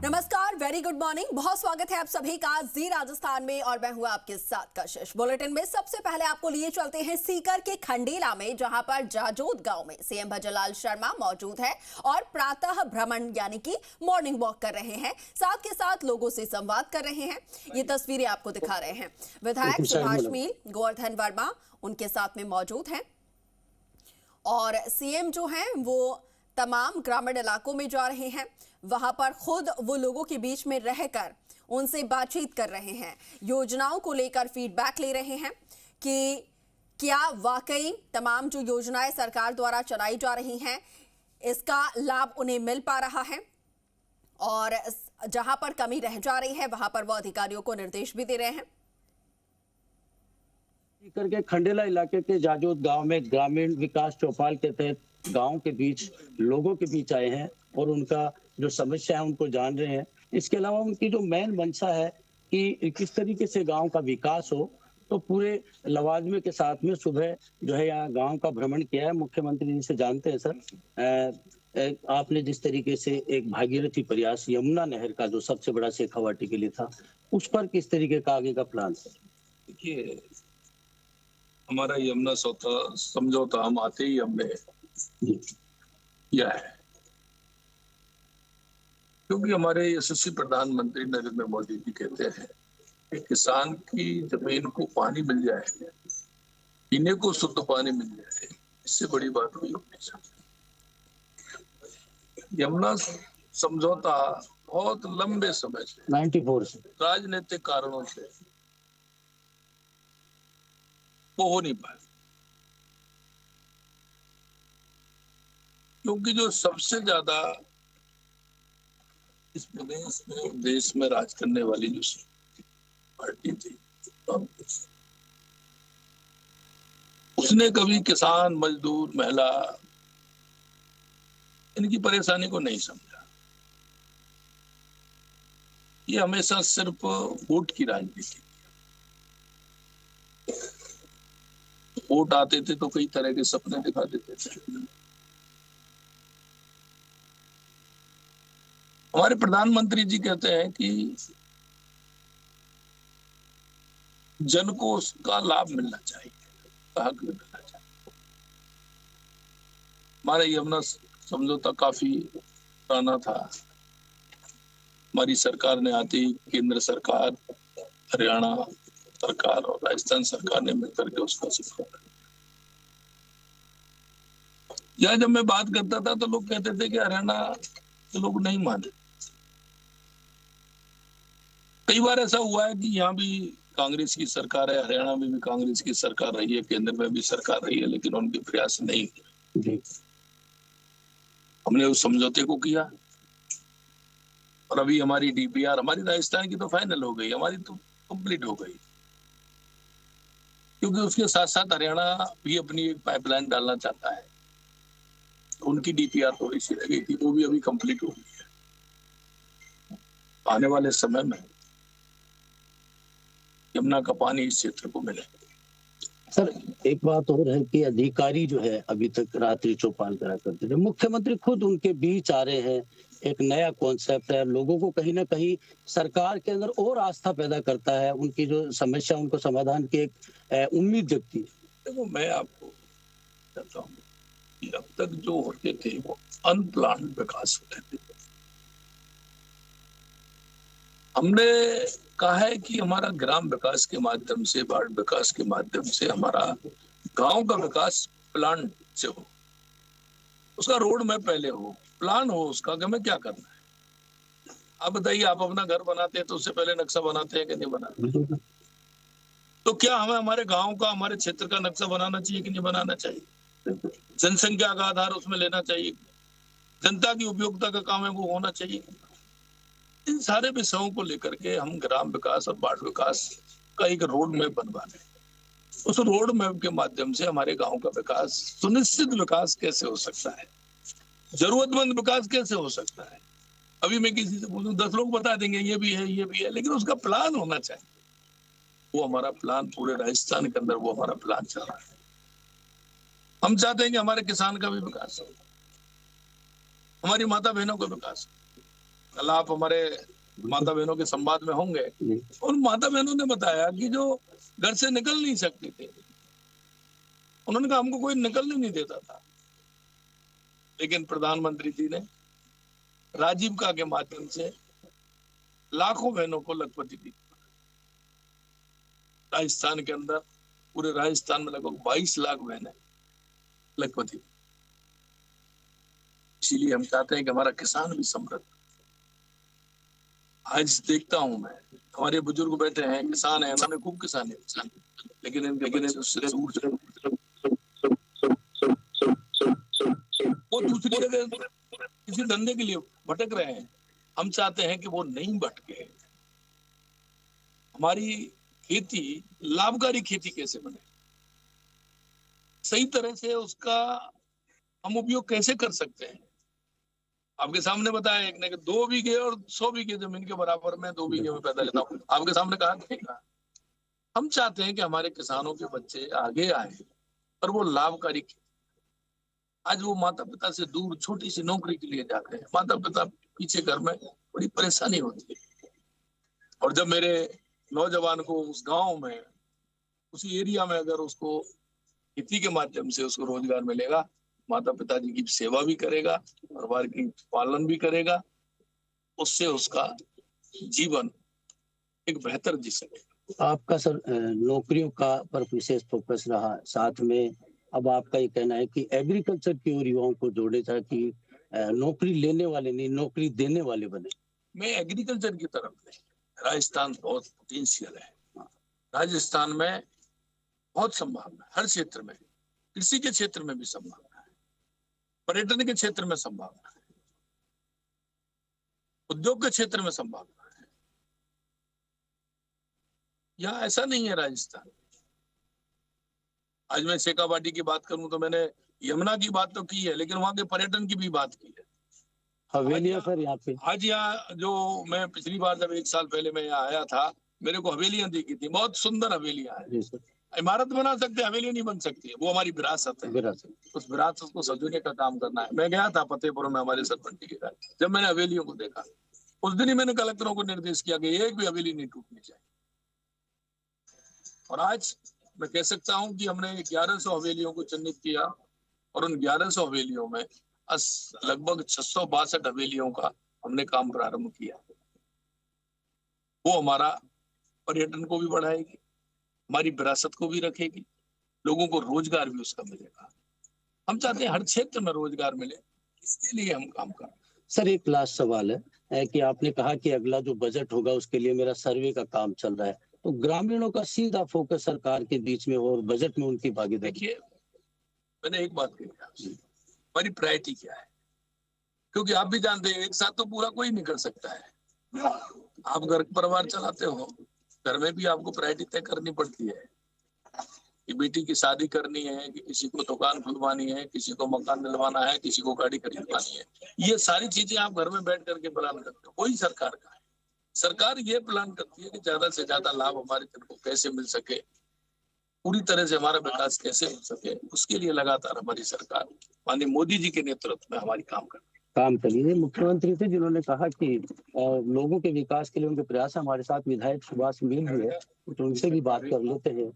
नमस्कार, very good morning. बहुत स्वागत है आप सभी का जी राजस्थान में और मैं हूं आपके साथ कशिश। बुलेटिन में सबसे पहले आपको लिए चलते हैं सीकर के खंडेला में, जहां पर जाजोद गांव में सीएम भजनलाल शर्मा मौजूद है और प्रातः भ्रमण यानी कि मॉर्निंग वॉक कर रहे हैं, साथ के साथ लोगों से संवाद कर रहे हैं। ये तस्वीरें आपको दिखा रहे हैं। विधायक सुभाष मील, गोवर्धन वर्मा उनके साथ में मौजूद हैं और सीएम जो हैं वो तमाम ग्रामीण इलाकों में जा रहे हैं। वहां पर खुद वो लोगों के बीच में रहकर उनसे बातचीत कर रहे हैं, योजनाओं को लेकर फीडबैक ले रहे हैं कि क्या वाकई तमाम जो योजनाएं सरकार द्वारा चलाई जा रही हैं इसका लाभ उन्हें मिल पा रहा है, और जहां पर कमी रह जा रही है वहां पर वो अधिकारियों को निर्देश भी दे रहे हैं। सीकर के खंडेला इलाके के जाजोद गांव में ग्रामीण विकास चौपाल के तहत गांव के बीच लोगों के बीच आए हैं और उनका जो समस्या है उनको जान रहे हैं। इसके अलावा उनकी जो मेन मंशा है कि किस तरीके से गांव का विकास हो, तो पूरे लवाजमे के साथ में सुबह जो है यहाँ गांव का भ्रमण किया है। मुख्यमंत्री जी से जानते हैं सर, आपने जिस तरीके से एक भागीरथी प्रयास यमुना नहर का जो सबसे बड़ा शेखावाटी के लिए था, उस पर किस तरीके का आगे का प्लान है? देखिए, हमारा यमुना समझौता हम आते ही हमने किया है, क्योंकि हमारे यशस्वी प्रधानमंत्री नरेंद्र मोदी जी कहते हैं कि किसान की जमीन को पानी मिल जाए, पीने को शुद्ध पानी मिल जाए, इससे बड़ी बात हुई नहीं सकती। यमुना समझौता बहुत लंबे समय से 94 से राजनीतिक कारणों से वो हो नहीं पाया, क्योंकि जो सबसे ज्यादा इस प्रदेश में देश में राज करने वाली जो पार्टी थी कांग्रेस, उसने कभी किसान, मजदूर, महिला इनकी परेशानी को नहीं समझा। ये हमेशा सिर्फ वोट की राजनीति, वोट आते थे तो कई तरह के सपने दिखा देते थे। हमारे प्रधानमंत्री जी कहते हैं कि जन को उसका लाभ मिलना चाहिए, हक मिलना चाहिए। हमारा यमुना समझौता काफी पुराना था। हमारी सरकार ने आते ही केंद्र सरकार, हरियाणा सरकार और राजस्थान सरकार ने मिलकर के उसका सफल किया। या जब मैं बात करता था तो लोग कहते थे कि हरियाणा के लोग नहीं माने। कई बार ऐसा हुआ है कि यहाँ भी कांग्रेस की सरकार है, हरियाणा में भी कांग्रेस की सरकार रही है, केंद्र में भी सरकार रही है, लेकिन उनके प्रयास नहीं हुए। हमने उस समझौते को किया और अभी हमारी डीपीआर, हमारी राजस्थान की तो फाइनल हो गई, हमारी तो कंप्लीट हो गई, क्योंकि उसके साथ साथ हरियाणा भी अपनी एक पाइपलाइन डालना चाहता है। उनकी डीपीआर थोड़ी सी रह गई थी, वो भी अभी कंप्लीट हो गई है। आने वाले समय में यमुना का पानी इस क्षेत्र को मिले। सर, एक बात और है कि अधिकारी जो है अभी तक रात्रि चौपाल करा करते थे, मुख्यमंत्री खुद उनके बीच आ रहे हैं। एक नया कॉन्सेप्ट है, लोगों को कहीं ना कहीं सरकार के अंदर और आस्था पैदा करता है, उनकी जो समस्या उनको समाधान की एक उम्मीद जगती है। देखो, मैं आपको कहता हूँ कि अब तक जो होते थे वो अनप्लान्ड विकास होते थे। हमने कहा है कि हमारा ग्राम विकास के माध्यम से, वार्ड विकास के माध्यम से हमारा गांव का विकास प्लान से हो, उसका रोड मैप पहले हो, प्लान हो उसका कि हमें क्या करना है। आप बताइए, आप अपना घर बनाते हैं तो उससे पहले नक्शा बनाते हैं कि नहीं बनाते? तो क्या हमें हमारे गांव का, हमारे क्षेत्र का नक्शा बनाना चाहिए कि नहीं बनाना चाहिए? जनसंख्या का आधार उसमें लेना चाहिए, जनता की उपयोगिता का काम है वो होना चाहिए। इन सारे विषयों को लेकर के हम ग्राम विकास और वार्ड विकास का एक रोड मैप बनवा रहे हैं। उस रोड मैप के माध्यम से हमारे गांव का विकास, सुनिश्चित विकास कैसे हो सकता है, जरूरतमंद विकास कैसे हो सकता है। अभी मैं किसी से पूछूं 10 लोग बता देंगे ये भी है, ये भी है, लेकिन उसका प्लान होना चाहिए। वो हमारा प्लान पूरे राजस्थान के अंदर वो हमारा प्लान चल रहा है। हम चाहते हैं कि हमारे किसान का भी विकास हो, हमारी माता बहनों का विकास हो, कल आप हमारे माता बहनों के संवाद में होंगे, उन माता बहनों ने बताया कि जो घर से निकल नहीं सकते थे, उन्होंने कहा हमको कोई निकलने नहीं देता था, लेकिन प्रधानमंत्री जी ने राजीविका के माध्यम से लाखों बहनों को लखपति दी। राजस्थान के अंदर, पूरे राजस्थान में लगभग 22 लाख बहनें लखपति। इसीलिए हम चाहते हैं कि हमारा किसान भी समृद्ध। आज देखता हूं मैं, हमारे बुजुर्ग बैठे हैं, किसान हैं, उन्होंने खूब किसान, लेकिन वो दूसरी जगह किसी धंधे के लिए भटक रहे हैं। हम चाहते हैं कि वो नहीं भटके। हमारी खेती लाभकारी खेती कैसे बने, सही तरह से उसका हम उपयोग कैसे कर सकते हैं। आपके सामने बताया एक ने कि 2 बीघे और 100 बीघे जमीन के बराबर में 2 बीघे में पैदा लेता हूँ। आपके सामने कहा देगा। हम चाहते हैं कि हमारे किसानों के बच्चे आगे आए और वो लाभकारी। आज वो माता पिता से दूर छोटी सी नौकरी के लिए जाते हैं, माता पिता पीछे घर में बड़ी परेशानी होती है। और जब मेरे नौजवान को उस गांव में, उसी एरिया में अगर उसको खेती के माध्यम से उसको रोजगार मिलेगा, माता पिताजी की सेवा भी करेगा, परिवार की पालन भी करेगा, उससे उसका जीवन एक बेहतर जी सके। आपका सर नौकरियों का पर विशेष फोकस रहा, साथ में अब आपका ये कहना है कि एग्रीकल्चर की ओर युवाओं को जोड़े ताकि नौकरी लेने वाले नहीं नौकरी देने वाले बने। मैं एग्रीकल्चर की तरफ नहीं, राजस्थान बहुत पोटेंशियल है। राजस्थान में बहुत संभावना है, हर क्षेत्र में, कृषि के क्षेत्र में भी संभावना है, पर्यटन के क्षेत्र में संभावना है, उद्योग के क्षेत्र में संभावना है। यहाँ ऐसा नहीं है राजस्थान। आज मैं शेखावाटी की बात करूं तो मैंने यमुना की बात तो की है, लेकिन वहां के पर्यटन की भी बात की है। हवेलियां सर यहाँ पे, आज यहाँ जो मैं पिछली बार जब 1 साल पहले मैं यहाँ आया था, मेरे को हवेलियां दिखी थी, बहुत सुंदर हवेलियां हैं। इमारत बना सकते, हवेलियां नहीं बन सकती, वो हमारी विरासत है। उस विरासत को संजोने का काम करना है। मैं गया था फतेहपुर में हमारे सरपंच के घर, जब मैंने हवेलियों को देखा, उस दिन ही मैंने कलेक्टरों को निर्देश किया कि एक भी हवेली नहीं टूटनी चाहिए। और आज मैं कह सकता हूं कि हमने 1100 हवेलियों को चिन्हित किया और उन 1100 हवेलियों में लगभग 662 हवेलियों का हमने काम प्रारंभ किया। वो हमारा पर्यटन को भी बढ़ाएगी, हमारी विरासत को भी रखेगी, लोगों को रोजगार भी उसका मिलेगा। हम चाहते हैं हर क्षेत्र में रोजगार मिले, इसके लिए हम काम कर रहे हैं। सर एक लास्ट सवाल है कि आपने कहा कि अगला जो बजट होगा उसके लिए मेरा सर्वे का काम चल रहा है, तो ग्रामीणों का सीधा फोकस सरकार के बीच में और बजट में उनकी भागीदारी। देखिए, मैंने एक बात कही, हमारी प्रायोरिटी क्या है, क्योंकि आप भी जानते हैं एक साथ तो पूरा कोई नहीं कर सकता है। आप घर परिवार चलाते हो, घर में भी आपको प्रायोरिटी तय करनी पड़ती है कि बेटी की शादी करनी है, कि किसी को दुकान खुलवानी है, किसी को मकान दिलवाना है, किसी को गाड़ी खरीदवानी है। ये सारी चीजें आप घर में बैठ करके प्लान करते हो, वही सरकार का है। सरकार ये प्लान करती है कि ज्यादा से ज्यादा लाभ हमारे जन को कैसे मिल सके, पूरी तरह से हमारा विकास कैसे हो सके, उसके लिए लगातार हमारी सरकार माननीय मोदी जी के नेतृत्व में हमारी काम करिए। मुख्यमंत्री थे जिन्होंने कहा कि लोगों के विकास के लिए उनके प्रयास। हमारे साथ विधायक सुभाष मीन हुए, तो उनसे भी बात कर लेते हैं।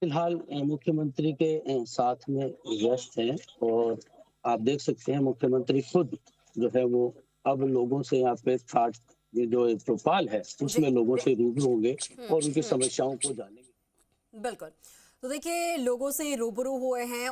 फिलहाल मुख्यमंत्री के साथ में व्यस्त हैं और आप देख सकते हैं मुख्यमंत्री खुद जो है वो अब लोगों से यहाँ पे थाट जो चौपाल है उसमें लोगों से रूबरू होंगे और उनकी समस्याओं को जानेंगे। बिल्कुल, तो देखिए लोगों से रूबरू हुए हैं।